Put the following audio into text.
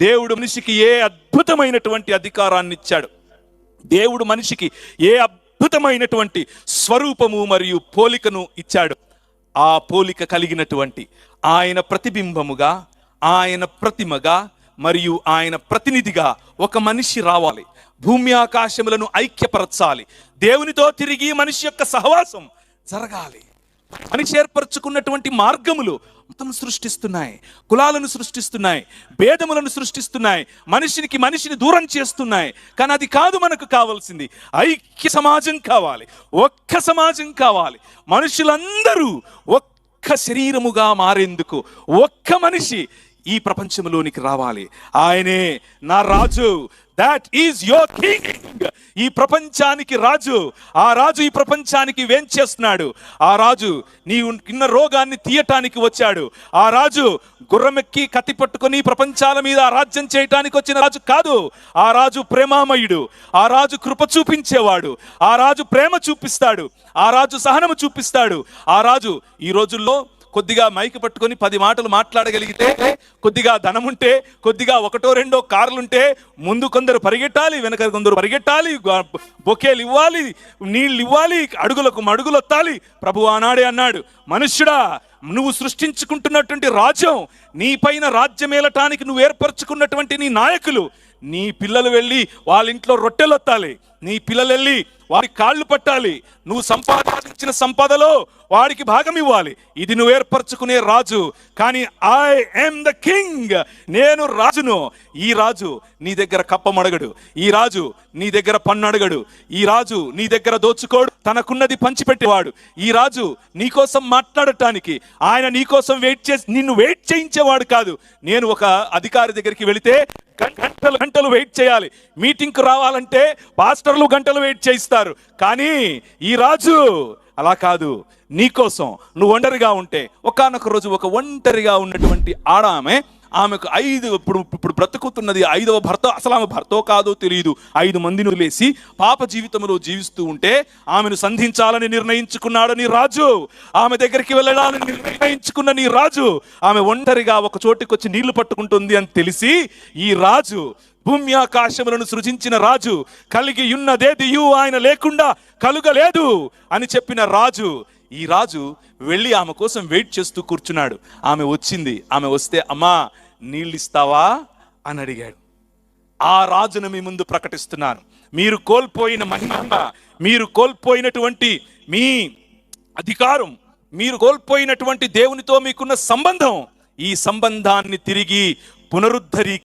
దేవుడు మనిషికి ఏ అద్భుతమైనటువంటి అధికారాన్ని ఇచ్చాడు, దేవుడు మనిషికి ఏ అద్భుతమైనటువంటి స్వరూపము మరియు పోలికను ఇచ్చాడు. ఆ పోలిక కలిగినటువంటి ఆయన ప్రతిబింబముగా, ఆయన ప్రతిమగా మరియు ఆయన ప్రతినిధిగా ఒక మనిషి రావాలి. భూమి ఆకాశములను ఐక్యపరచాలి. దేవునితో తిరిగి మనిషి యొక్క సహవాసం జరగాలి. మనిషి ఏర్పరచుకున్నటువంటి మార్గములు మతం సృష్టిస్తున్నాయి, కులాలను సృష్టిస్తున్నాయి, భేదములను సృష్టిస్తున్నాయి, మనిషిని దూరం చేస్తున్నాయి. కానీ అది కాదు మనకు కావాల్సింది. ఐక్య సమాజం కావాలి, ఒక్క సమాజం కావాలి. మనుషులందరూ ఒక్క శరీరముగా మారేందుకు ఒక్క మనిషి ఈ ప్రపంచంలోనికి రావాలి. ఆయనే నా రాజు. That is your king. ఈ ప్రపంచానికి రాజు. ఆ రాజు ఈ ప్రపంచానికి వేంచేస్తున్నాడు. ఆ రాజు నీవు ఉన్న రోగాన్ని తీయటానికి వచ్చాడు. ఆ రాజు గుర్రమెక్కి కత్తి పట్టుకొని ప్రపంచాల మీద రాజ్యం చేయటానికి వచ్చిన రాజు కాదు. ఆ రాజు ప్రేమామయుడు. ఆ రాజు కృప చూపించేవాడు. ఆ రాజు ప్రేమ చూపిస్తాడు. ఆ రాజు సహనము చూపిస్తాడు. ఆ రాజు ఈ రోజుల్లో కొద్దిగా మైక్ పట్టుకొని 10 మాటలు మాట్లాడగలిగితే, కొద్దిగా ధనముంటే, కొద్దిగా 1-2 కార్లుంటే ముందు కొందరు పరిగెట్టాలి, వెనక కొందరు పరిగెట్టాలి, బొకేలు ఇవ్వాలి, నీళ్ళు ఇవ్వాలి, అడుగులకు మడుగులు వత్తాలి. ప్రభు ఆనాడే అన్నాడు, మనుష్యుడా, నువ్వు సృష్టించుకుంటున్నటువంటి రాజ్యం, నీ పైన రాజ్యమేలటానికి నువ్వు ఏర్పరచుకున్నటువంటి నీ నాయకులు, నీ పిల్లలు వెళ్ళి వాళ్ళ ఇంట్లో రొట్టెలొత్తాలి, నీ పిల్లలు వెళ్ళి వాడి కాళ్ళు పట్టాలి, నువ్వు సంపాదించిన సంపదలో వాడికి భాగం ఇవ్వాలి. ఇది నువ్వు ఏర్పరచుకునే రాజు. కానీ ఐ యామ్ ద కింగ్, నేను రాజును. ఈ రాజు నీ దగ్గర కప్పమడగడు. ఈ రాజు నీ దగ్గర పన్ను అడగడు. ఈ రాజు నీ దగ్గర దోచుకోడు. తనకున్నది పంచిపెట్టేవాడు. ఈ రాజు నీకోసం మాట్లాడటానికి, ఆయన నీకోసం నిన్ను వెయిట్ చేయించేవాడు కాదు. నేను ఒక అధికారి దగ్గరికి వెళితే గంటలు వెయిట్ చేయాలి. మీటింగ్కు రావాలంటే పాస్టర్లు గంటలు వెయిట్ చేయిస్తారు. కానీ ఈ రాజు అలా కాదు. నీకోసం నువ్వు ఒంటరిగా ఉంటే, ఒకానొక రోజు ఒక ఒంటరిగా ఉన్నటువంటి ఆమెకు 5 ఇప్పుడు బ్రతుకుతున్నది 5వ భర్త. అసలు ఆమె భర్తో కాదో తెలియదు. 5 మందిని వదిలేసి పాప జీవితంలో జీవిస్తూ ఉంటే ఆమెను సంధించాలని నిర్ణయించుకున్నాడు నీ రాజు. ఆమె దగ్గరికి వెళ్ళడాలని నిర్ణయించుకున్న నీ రాజు ఆమె ఒంటరిగా ఒక చోటుకి వచ్చి నీళ్లు పట్టుకుంటుంది అని తెలిసి, ఈ రాజు భూమి ఆకాశములను సృజించిన రాజు, కలిగి ఉన్నదేదియు ఆయన లేకుండా కలుగలేదు అని చెప్పిన రాజు, ఈ రాజు వెళ్ళి ఆమె కోసం వెయిట్ చేస్తూ కూర్చున్నాడు. ఆమె వచ్చింది. ఆమె వస్తే, అమ్మా నీళ్ళు ఇస్తావా అని అడిగాడు. ఆ రాజును మీ ముందు ప్రకటిస్తున్నాను. మీరు కోల్పోయిన మహిమ, మీరు కోల్పోయినటువంటి మీ అధికారం, మీరు కోల్పోయినటువంటి దేవునితో మీకున్న సంబంధం, ఈ సంబంధాన్ని తిరిగి పునరుద్ధరి